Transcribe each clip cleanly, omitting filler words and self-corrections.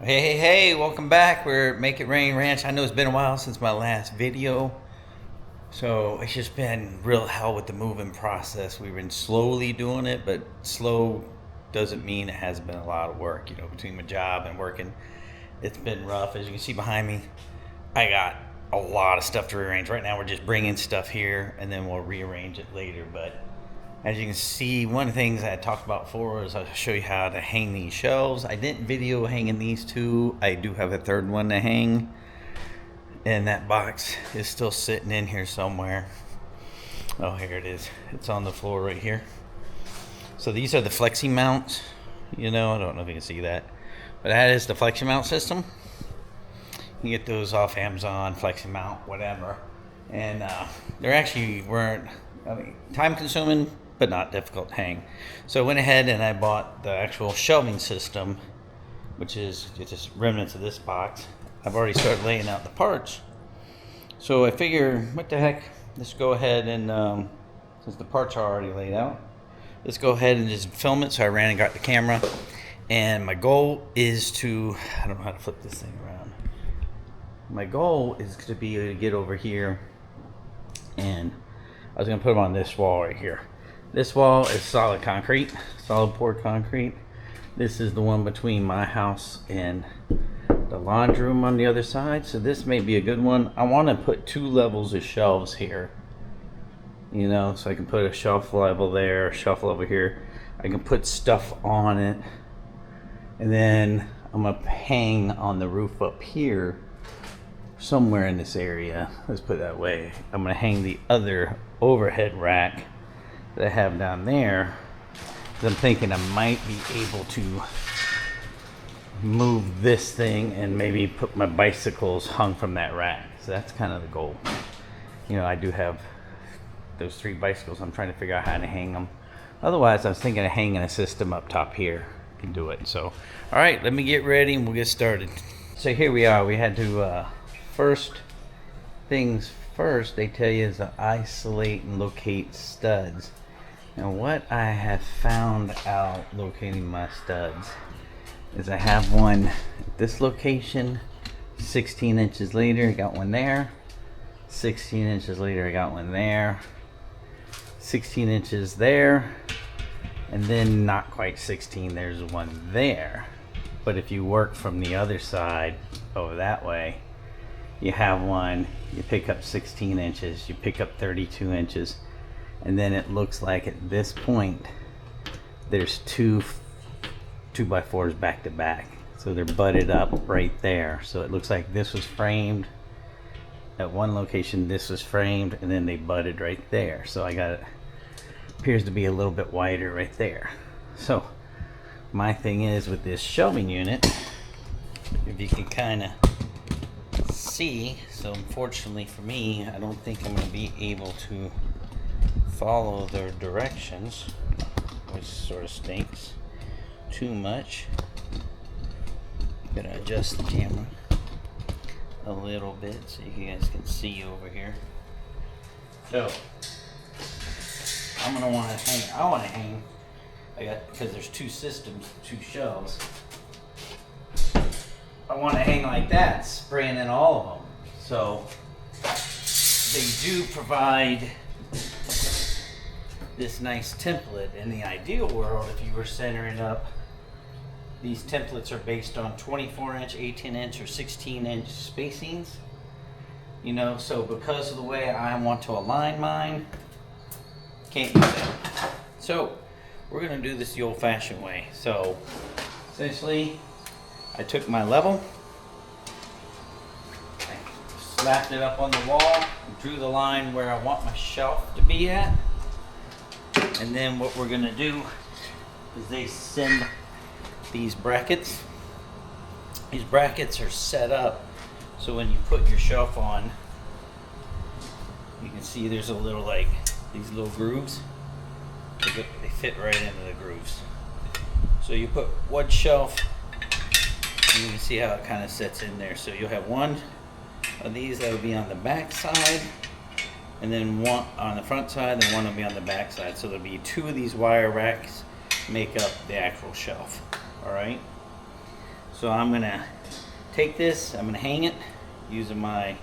Hey, welcome back. We're at Make It Rain Ranch. I know it's been a while since my last video. So it's just been real hell with the moving process. We've been slowly doing it, but slow doesn't mean it hasn't been a lot of work. Between my job and working, it's been rough. As you can see behind me, I got a lot of stuff to rearrange. Right now we're just bringing stuff here and then we'll rearrange it later. But as you can see, one of the things I talked about before is I'll show you how to hang these shelves. I didn't video hanging these two. I do have a third one to hang. And that box is still sitting in here somewhere. Oh, here it is. It's on the floor right here. So these are the Fleximounts. I don't know if you can see that. But that is the Fleximount system. You get those off Amazon, Fleximount, whatever. And they're actually weren't time consuming, but not difficult to hang. So I went ahead and I bought the actual shelving system, which is just remnants of this box. I've already started laying out the parts. So I figure, what the heck, let's go ahead and, since the parts are already laid out, let's go ahead and just film it. So I ran and got the camera. And my goal is to, I don't know how to flip this thing around. My goal is to be able to get over here, and I was going to put them on this wall right here. This wall is solid concrete, solid poured concrete. This is the one between my house and the laundry room on the other side. So this may be a good one. I want to put 2 levels of shelves here. So I can put a shelf level there, a shelf level here. I can put stuff on it. And then I'm going to hang on the roof up here somewhere in this area. Let's put it that way. I'm going to hang the other overhead rack that I have down there. I'm thinking I might be able to move this thing and maybe put my bicycles hung from that rack. So that's kind of the goal. I do have those 3 bicycles. I'm trying to figure out how to hang them. Otherwise, I was thinking of hanging a system up top here. I can do it. So, all right, let me get ready and we'll get started. So here we are. We had to, first things first, they tell you is to isolate and locate studs. And what I have found out locating my studs is I have one at this location, 16 inches later I got one there, 16 inches later I got one there, 16 inches there, and then not quite 16, there's one there. But if you work from the other side over that way, you have one, you pick up 16 inches, you pick up 32 inches, and then it looks like at this point there's 2 2x4s back to back. So they're butted up right there. So it looks like this was framed at one location, this was framed, and then they butted right there. So I got it, appears to be a little bit wider right there. So my thing is with this shelving unit, if you can kind of see, so unfortunately for me, I don't think I'm going to be able to follow their directions, which sort of stinks too much. Gonna adjust the camera a little bit so you guys can see over here. So I'm gonna want to hang. I want to hang. Because there's 2 systems, 2 shelves. I want to hang like that, spraying in all of them. So they do provide this nice template. In the ideal world, if you were centering up, these templates are based on 24-inch, 18-inch, or 16-inch spacings. So because of the way I want to align mine, can't use that. So we're going to do this the old-fashioned way. So essentially, I took my level, I slapped it up on the wall, drew the line where I want my shelf to be at, and then what we're going to do is they send these brackets. These brackets are set up so when you put your shelf on, you can see there's a little, like, these little grooves. They fit right into the grooves. So you put one shelf, and you can see how it kind of sets in there. So you'll have one of these that will be on the back side, and then one on the front side, and one will be on the back side. So there'll be 2 of these wire racks make up the actual shelf. All right. So I'm gonna take this, I'm gonna hang it using my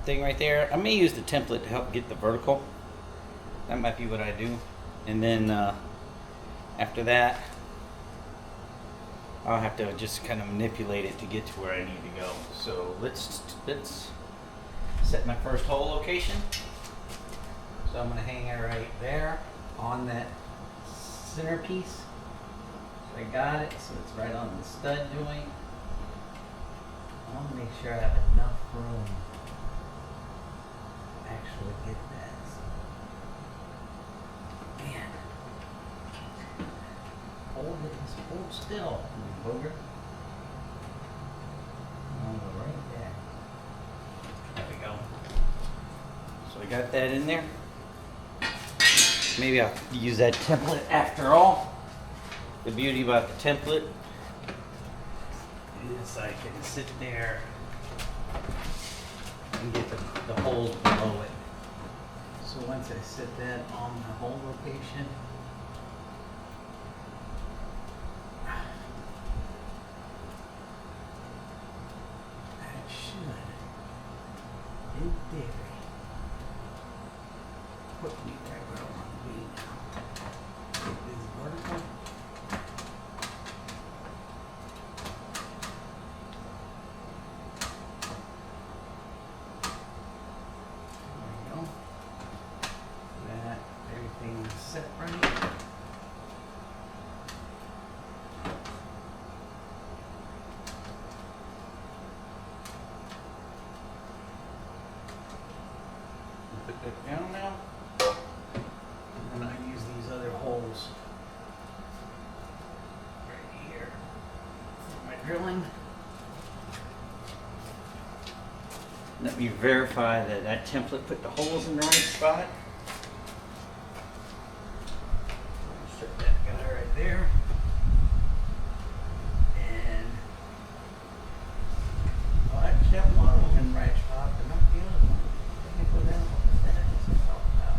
thing right there. I may use the template to help get the vertical. That might be what I do. And then after that, I'll have to just kind of manipulate it to get to where I need to go. So let's set my first hole location. So I'm gonna hang it right there on that centerpiece. So I got it, so it's right on the stud joint. I want to make sure I have enough room to actually get that. Man, hold still, you booger. Right there. There we go. So I got that in there. Maybe I'll use that template after all. The beauty about the template is I can sit there and get the holes below it. So once I set that on the hole location, that should, in theory, put me right where I want to be now. Get this vertical. Set right. Put that down now. And I use these other holes right here for my drilling. Let me verify that that template put the holes in the right spot. Set that guy right there. And well, actually, that one was in the right spot, but not the other one. Let me put that one. What the heck is this all about?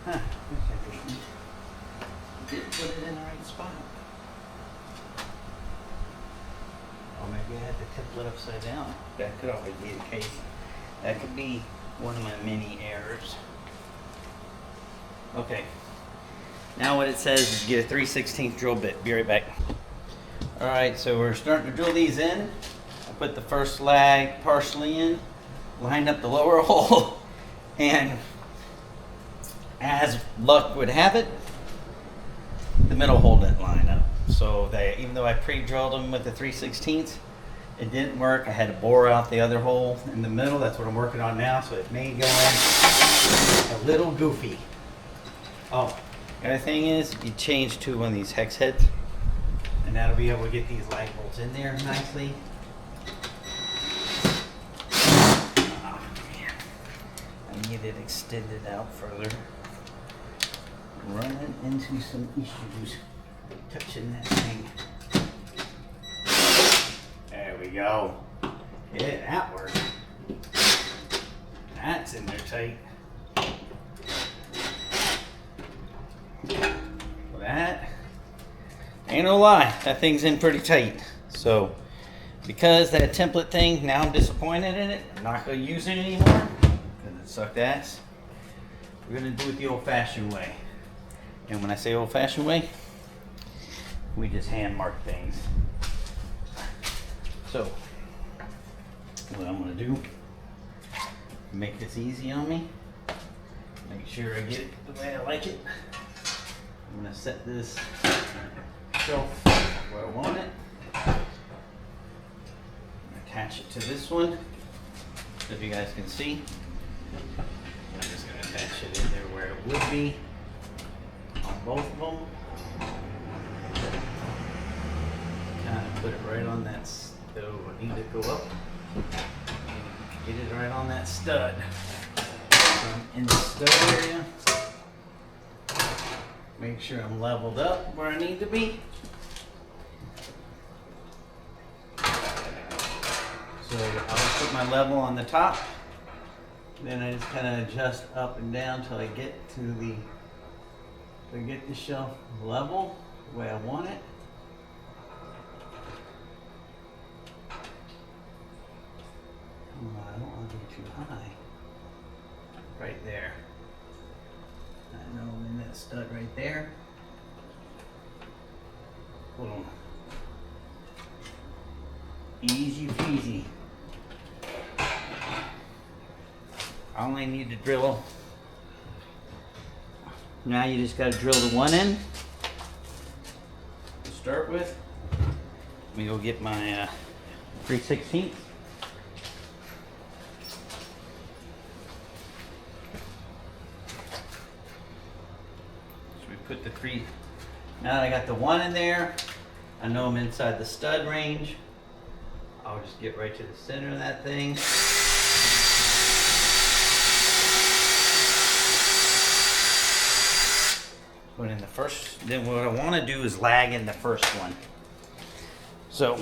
Huh, which I didn't put it in the right spot. Or maybe I had the template upside down. That could always be the case. That could be one of my many errors. Okay. Now what it says is get a 3/16 drill bit. Be right back. Alright, so we're starting to drill these in. I put the first slag partially in, lined up the lower hole, and as luck would have it, the middle hole didn't line up. So they, even though I pre-drilled them with the 3/16, it didn't work. I had to bore out the other hole in the middle. That's what I'm working on now, so it may go in a little goofy. Oh, the other thing is, you change to one of these hex heads, and that'll be able to get these lag bolts in there nicely. Oh man, I need it extended out further. Running into some issues touching that thing. There we go. Yeah, that worked. That's in there tight. That ain't no lie, that thing's in pretty tight. So because that template thing, now I'm disappointed in it. I'm not going to use it anymore because it sucked ass. We're going to do it the old-fashioned way. And when I say old-fashioned way, we just hand mark things. So what I'm going to do, make this easy on me, make sure I get it the way I like it. I'm going to set this shelf where I want it. Attach it to this one, so if you guys can see. I'm just going to attach it in there where it would be on both of them. Kind of put it right on that stove. I need to go up and get it right on that stud. So I'm in the stud area. Make sure I'm leveled up where I need to be. So I'll put my level on the top. Then I just kind of adjust up and down till I get to the to get the shelf level the way I want it. I don't want to be too high. Right there. I know I'm in that stud right there. Boom. Easy peasy. I only need to drill. Now you just got to drill the one in to start with. Let me go get my 3/16. Put the three. Now that I got the one in there, I know I'm inside the stud range. I'll just get right to the center of that thing. Put in the first, then what I want to do is lag in the first one. So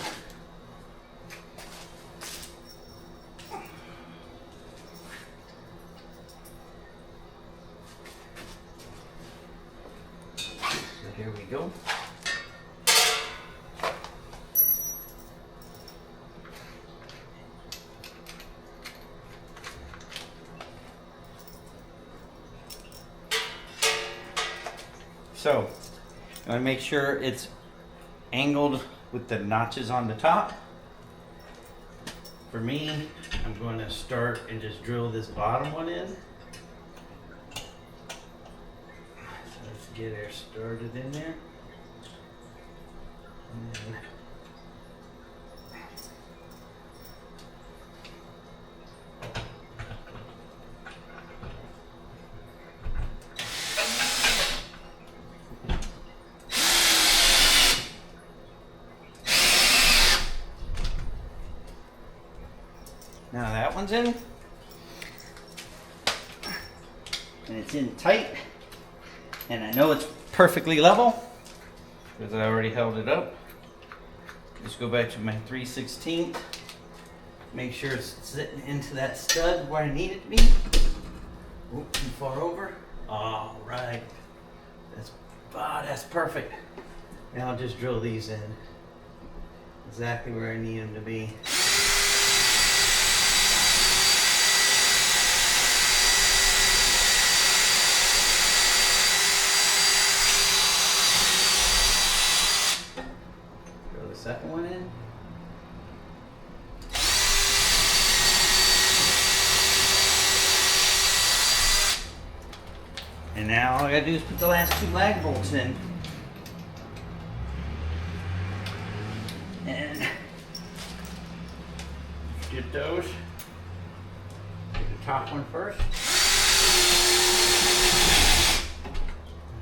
here we go. So, I want to make sure it's angled with the notches on the top. For me, I'm going to start and just drill this bottom one in. Let's get her started in there. And then now that one's in. And it's in tight. And I know it's perfectly level because I already held it up. Just go back to my 3/16. Make sure it's sitting into that stud where I need it to be. Oop, too far over. All right. That's perfect. Now I'll just drill these in exactly where I need them to be. Second one in. And now all I gotta do is put the last two lag bolts in. And get those. Get the top one first.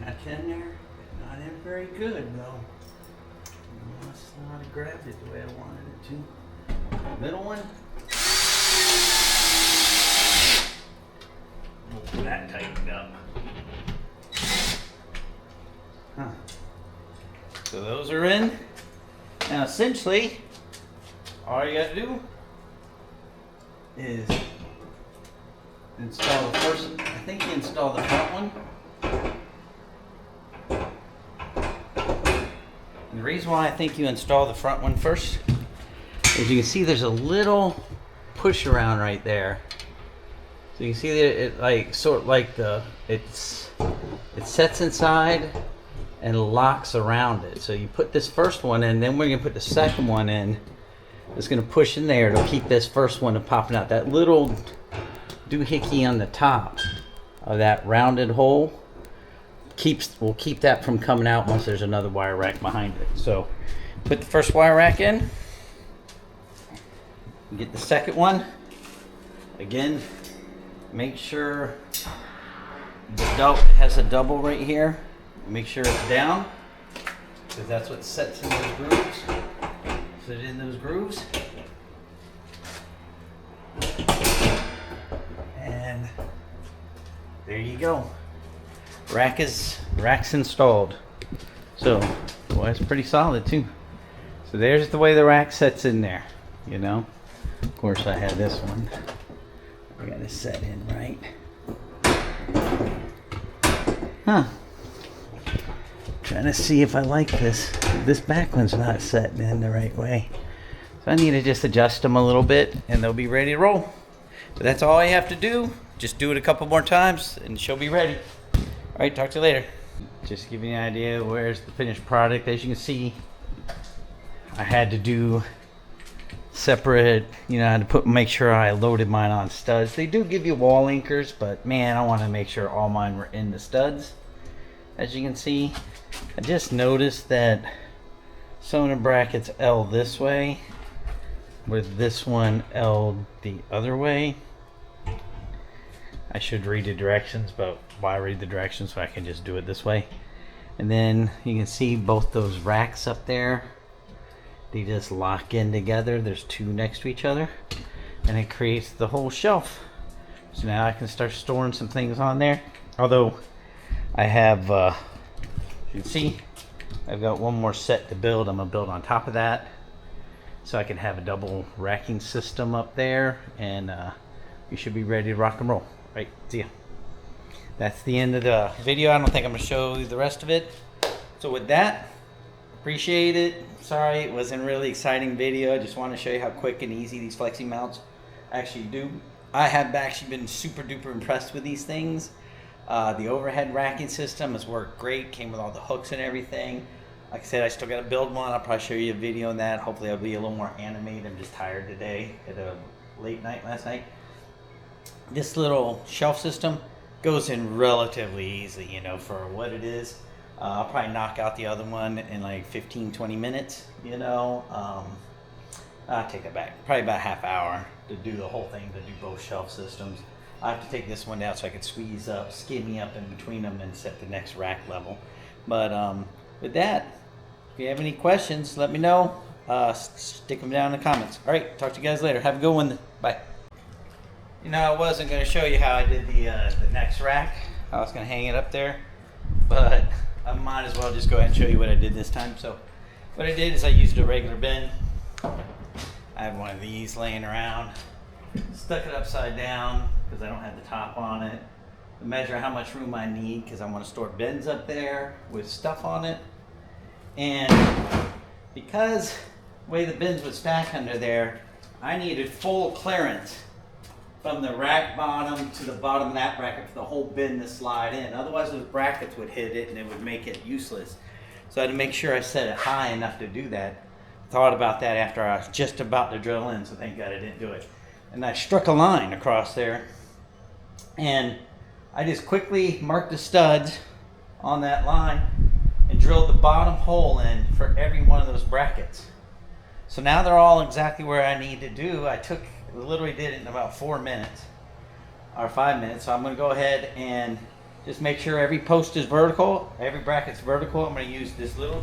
That's in there. Not in very good though. Must not have grabbed it the way I wanted it to. Middle one. Oh, that tightened up. Huh. So those are in. Now essentially, all you gotta do is install the first, I think you install the front one. The reason why I think you install the front one first is you can see there's a little push around right there. So you can see that it like sort of like it sets inside and locks around it. So you put this first one in, then we're gonna put the second one in. It's gonna push in there to keep this first one from popping out. That little doohickey on the top of that rounded hole will keep that from coming out once there's another wire rack behind it. So put the first wire rack in, get the second one. Again, make sure the has a double right here. Make sure it's down because that's what sets in those grooves. Set it in those grooves. And there you go. Rack's installed. So, well, it's pretty solid too. So there's the way the rack sets in there, you know. Of course I had this one. I got it set in right. Huh. Trying to see if I like this. This back one's not setting in the right way. So I need to just adjust them a little bit and they'll be ready to roll. But that's all I have to do. Just do it a couple more times and she'll be ready. All right, talk to you later. Just to give you an idea, where's the finished product. As you can see, I had to do separate, I had to make sure I loaded mine on studs. They do give you wall anchors, but man, I want to make sure all mine were in the studs. As you can see, I just noticed that some of the brackets L this way, with this one L the other way. I should read the directions, but why read the directions so I can just do it this way? And then you can see both those racks up there. They just lock in together. There's two next to each other, and it creates the whole shelf. So now I can start storing some things on there. Although I have, you can see, I've got one more set to build. I'm gonna build on top of that, so I can have a double racking system up there, and we should be ready to rock and roll. Right, see ya. That's the end of the video. I don't think I'm gonna show you the rest of it. So with that, appreciate it. Sorry it wasn't a really exciting video. I just want to show you how quick and easy these flexi mounts actually do. I have actually been super duper impressed with these things. The overhead racking system has worked great. Came with all the hooks and everything. Like I said, I still got to build one. I'll probably show you a video on that. Hopefully I'll be a little more animated. I'm just tired today. At a late night last night. This little shelf system goes in relatively easy, for what it is. I'll probably knock out the other one in like 15-20 minutes, I'll take that back. Probably about a half hour to do the whole thing, to do both shelf systems. I have to take this one down so I can squeeze up, skinny up in between them and set the next rack level. But with that, if you have any questions, let me know. Stick them down in the comments. All right, talk to you guys later. Have a good one. Bye. I wasn't going to show you how I did the next rack. I was going to hang it up there, but I might as well just go ahead and show you what I did this time. So what I did is I used a regular bin. I have one of these laying around. Stuck it upside down because I don't have the top on it. To measure how much room I need because I want to store bins up there with stuff on it. And because the way the bins would stack under there, I needed full clearance from the rack bottom to the bottom of that bracket for the whole bin to slide in. Otherwise those brackets would hit it and it would make it useless. So I had to make sure I set it high enough to do that. Thought about that after I was just about to drill in, so thank God I didn't do it. And I struck a line across there, and I just quickly marked the studs on that line and drilled the bottom hole in for every one of those brackets. So now they're all exactly where I need to do. Literally did it in about 4 minutes or 5 minutes. So I'm going to go ahead and just make sure every post is vertical, every bracket's vertical. I'm going to use this little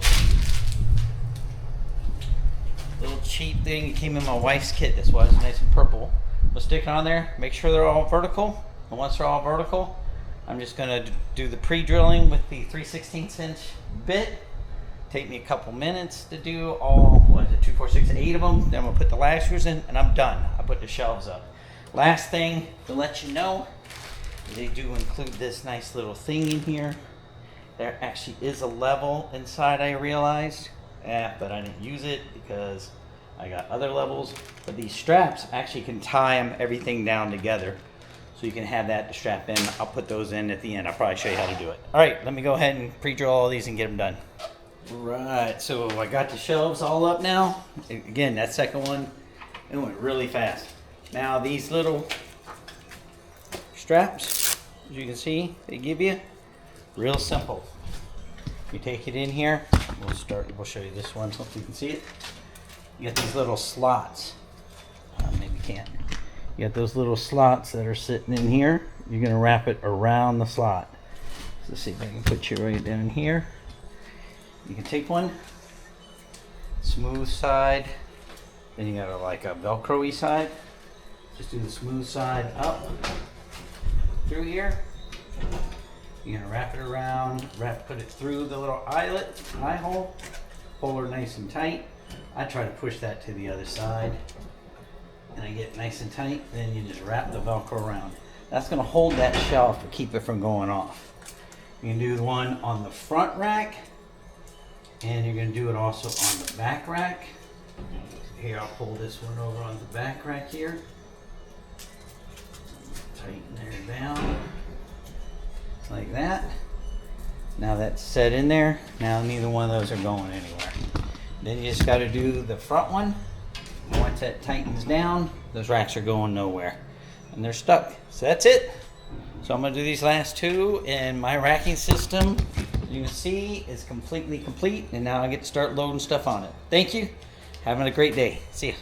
cheap thing. It came in my wife's kit. That's why it's nice and purple. We'll stick it on there, make sure they're all vertical. And once they're all vertical, I'm just going to do the pre-drilling with the 3/16 inch bit. Take me a couple minutes to do all, 2, 4, 6, 8 of them. Then I'm gonna put the lag screws in and I'm done. I put the shelves up. Last thing to let you know, they do include this nice little thing in here. There actually is a level inside, I realized, but I didn't use it because I got other levels. But these straps actually can tie everything down together. So you can have that to strap in. I'll put those in at the end. I'll probably show you how to do it. All right, let me go ahead and pre-drill all these and get them done. Right, so I got the shelves all up now. Again, that second one, it went really fast. Now these little straps, as you can see, they give you, real simple. You take it in here, we'll show you this one so you can see it. You got these little slots, maybe you can't. You got those little slots that are sitting in here. You're gonna wrap it around the slot. So let's see if I can put you right down here. You can take one, smooth side, then you got like a Velcro-y side. Just do the smooth side up through here. You're gonna wrap it around, put it through the little eye hole, hold her nice and tight. I try to push that to the other side, and I get nice and tight. Then you just wrap the Velcro around. That's gonna hold that shelf to keep it from going off. You can do the one on the front rack, And you're going to do it also on the back rack. Here, I'll pull this one over on the back rack here. Tighten there down. Like that. Now that's set in there. Now neither one of those are going anywhere. Then you just got to do the front one. Once that tightens down, those racks are going nowhere. And they're stuck. So that's it. So I'm going to do these last two, and my racking system, you can see, is completely complete. And now I get to start loading stuff on it. Thank you. Having a great day. See ya.